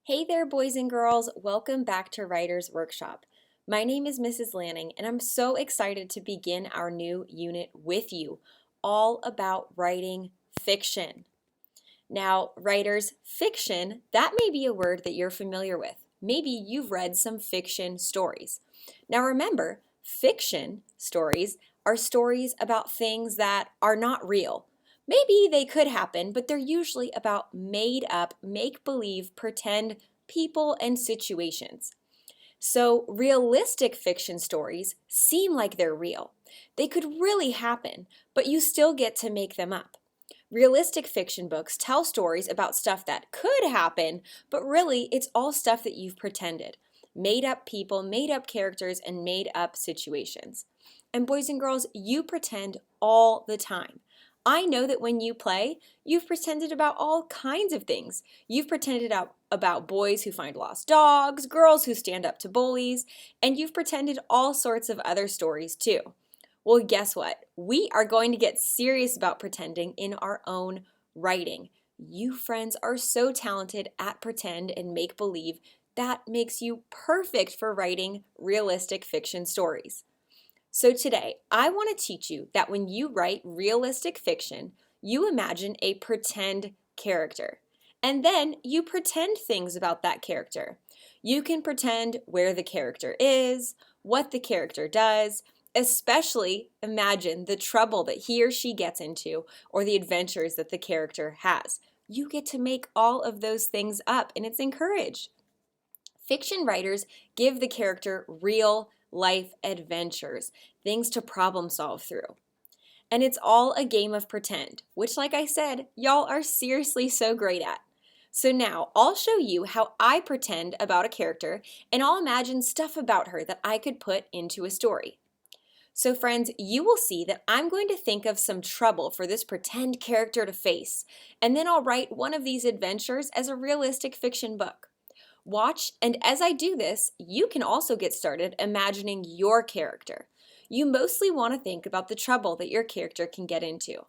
Hey there, boys and girls. Welcome back to Writer's Workshop. My name is Mrs. Lanning, and I'm so excited to begin our new unit with you, all about writing fiction. Now, writer's fiction, that may be a word that you're familiar with. Maybe you've read some fiction stories. Now, remember, fiction stories are stories about things that are not real. Maybe they could happen, but they're usually about made up, make believe, pretend people and situations. So, realistic fiction stories seem like they're real. They could really happen, but you still get to make them up. Realistic fiction books tell stories about stuff that could happen, but really it's all stuff that you've pretended. Made up people, made up characters, and made up situations. And boys and girls, you pretend all the time. I know that when you play, you've pretended about all kinds of things. You've pretended about boys who find lost dogs, girls who stand up to bullies, and you've pretended all sorts of other stories too. Well, guess what? We are going to get serious about pretending in our own writing. You friends are so talented at pretend and make believe. That makes you perfect for writing realistic fiction stories. So today, I want to teach you that when you write realistic fiction, you imagine a pretend character. And then you pretend things about that character. You can pretend where the character is, what the character does, especially imagine the trouble that he or she gets into or the adventures that the character has. You get to make all of those things up, and it's encouraged. Fiction writers give the character real life adventures, things to problem solve through. And it's all a game of pretend, which, like I said, y'all are seriously so great at. So now I'll show you how I pretend about a character, and I'll imagine stuff about her that I could put into a story. So friends, you will see that I'm going to think of some trouble for this pretend character to face, and then I'll write one of these adventures as a realistic fiction book. Watch, and as I do this, you can also get started imagining your character. You mostly want to think about the trouble that your character can get into.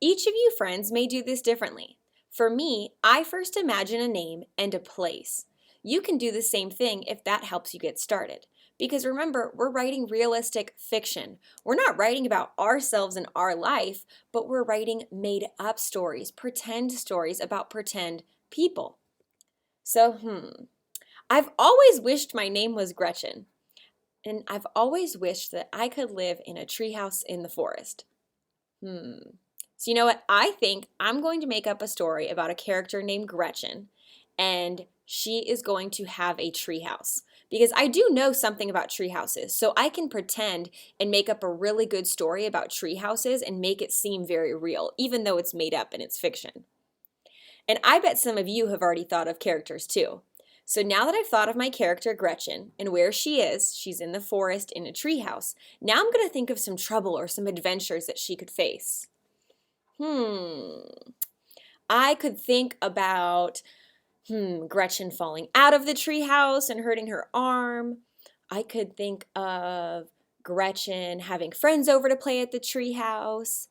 Each of you friends may do this differently. For me, I first imagine a name and a place. You can do the same thing if that helps you get started. Because remember, we're writing realistic fiction. We're not writing about ourselves and our life, but we're writing made up stories, pretend stories about pretend people. So, I've always wished my name was Gretchen, and I've always wished that I could live in a treehouse in the forest. So you know what? I think I'm going to make up a story about a character named Gretchen, and she is going to have a treehouse. Because I do know something about treehouses, so I can pretend and make up a really good story about treehouses and make it seem very real, even though it's made up and it's fiction. And I bet some of you have already thought of characters too. So now that I've thought of my character Gretchen and where she is, she's in the forest in a treehouse. Now I'm going to think of some trouble or some adventures that she could face. I could think about Gretchen falling out of the treehouse and hurting her arm. I could think of Gretchen having friends over to play at the treehouse.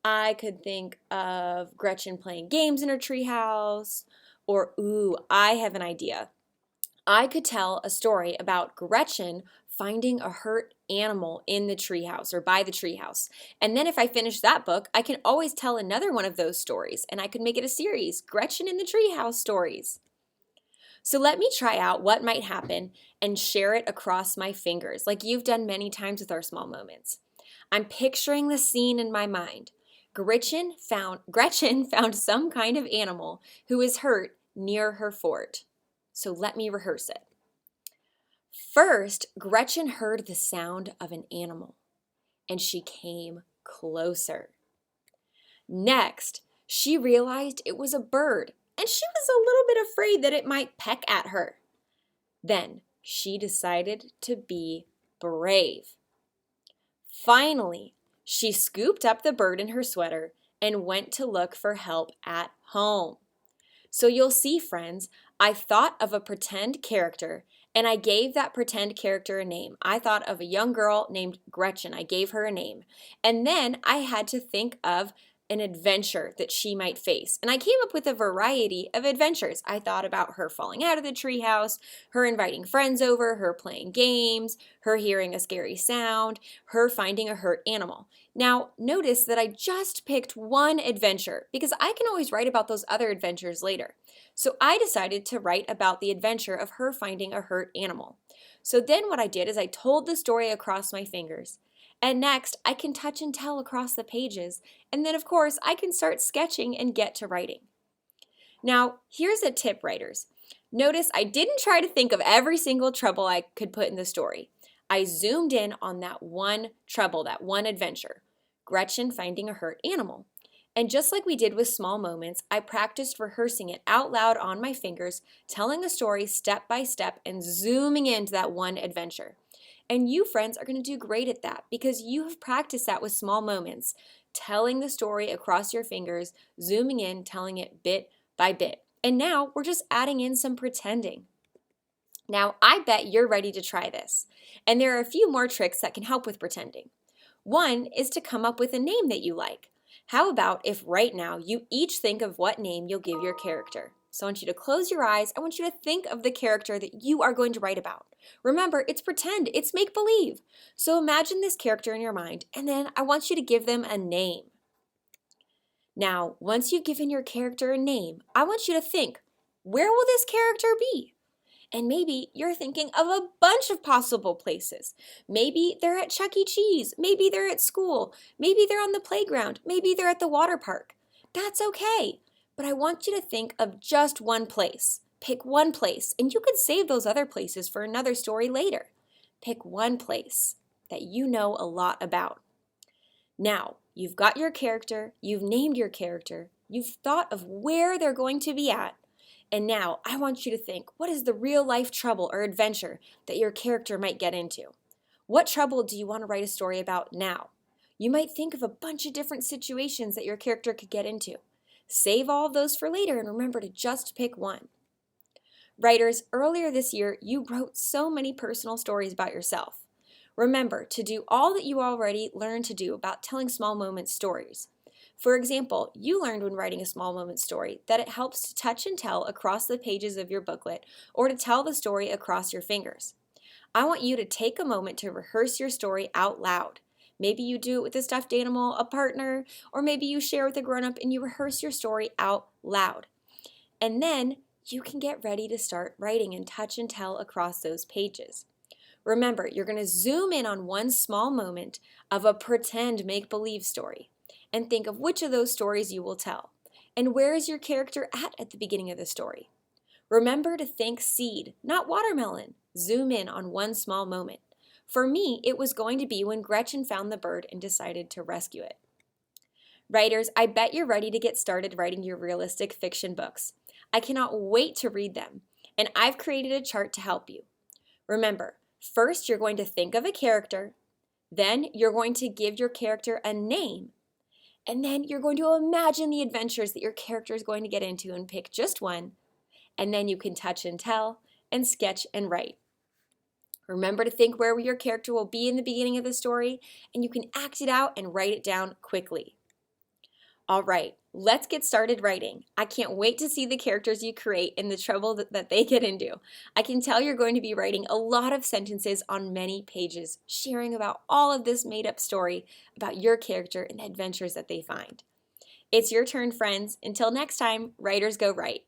I could think of Gretchen playing games in her treehouse. Or, ooh, I have an idea. I could tell a story about Gretchen finding a hurt animal in the treehouse or by the treehouse. And then if I finish that book, I can always tell another one of those stories, and I could make it a series, Gretchen in the Treehouse Stories. So let me try out what might happen and share it across my fingers, like you've done many times with our small moments. I'm picturing the scene in my mind. Gretchen found some kind of animal who is hurt near her fort. So let me rehearse it. First, Gretchen heard the sound of an animal, and she came closer. Next, she realized it was a bird, and she was a little bit afraid that it might peck at her. Then she decided to be brave. Finally, she scooped up the bird in her sweater and went to look for help at home. So you'll see, friends, I thought of a pretend character and I gave that pretend character a name. I thought of a young girl named Gretchen. I gave her a name. And then I had to think of an adventure that she might face. And I came up with a variety of adventures. I thought about her falling out of the treehouse, her inviting friends over, her playing games, her hearing a scary sound, her finding a hurt animal. Now, notice that I just picked one adventure because I can always write about those other adventures later. So I decided to write about the adventure of her finding a hurt animal. So then what I did is I told the story across my fingers. And next, I can touch and tell across the pages. And then, of course, I can start sketching and get to writing. Now, here's a tip, writers. Notice I didn't try to think of every single trouble I could put in the story. I zoomed in on that one trouble, that one adventure, Gretchen finding a hurt animal. And just like we did with small moments, I practiced rehearsing it out loud on my fingers, telling the story step by step and zooming into that one adventure. And you, friends, are going to do great at that because you have practiced that with small moments, telling the story across your fingers, zooming in, telling it bit by bit. And now we're just adding in some pretending. Now, I bet you're ready to try this. And there are a few more tricks that can help with pretending. One is to come up with a name that you like. How about if right now you each think of what name you'll give your character? So I want you to close your eyes. I want you to think of the character that you are going to write about. Remember, it's pretend, it's make-believe. So imagine this character in your mind, and then I want you to give them a name. Now, once you've given your character a name, I want you to think, where will this character be? And maybe you're thinking of a bunch of possible places. Maybe they're at Chuck E. Cheese. Maybe they're at school. Maybe they're on the playground. Maybe they're at the water park. That's okay. But I want you to think of just one place. Pick one place, and you could save those other places for another story later. Pick one place that you know a lot about. Now, you've got your character, you've named your character, you've thought of where they're going to be at, and now I want you to think, what is the real life trouble or adventure that your character might get into? What trouble do you want to write a story about now? You might think of a bunch of different situations that your character could get into. Save all of those for later and remember to just pick one. Writers, earlier this year, you wrote so many personal stories about yourself. Remember to do all that you already learned to do about telling small moment stories. For example, you learned when writing a small moment story that it helps to touch and tell across the pages of your booklet or to tell the story across your fingers. I want you to take a moment to rehearse your story out loud. Maybe you do it with a stuffed animal, a partner, or maybe you share with a grown-up and you rehearse your story out loud. And then you can get ready to start writing and touch and tell across those pages. Remember, you're going to zoom in on one small moment of a pretend make-believe story and think of which of those stories you will tell. And where is your character at the beginning of the story? Remember to think seed, not watermelon. Zoom in on one small moment. For me, it was going to be when Gretchen found the bird and decided to rescue it. Writers, I bet you're ready to get started writing your realistic fiction books. I cannot wait to read them, and I've created a chart to help you. Remember, first you're going to think of a character, then you're going to give your character a name, and then you're going to imagine the adventures that your character is going to get into and pick just one, and then you can touch and tell and sketch and write. Remember to think where your character will be in the beginning of the story, and you can act it out and write it down quickly. All right, let's get started writing. I can't wait to see the characters you create and the trouble that they get into. I can tell you're going to be writing a lot of sentences on many pages, sharing about all of this made-up story about your character and the adventures that they find. It's your turn, friends. Until next time, writers go write.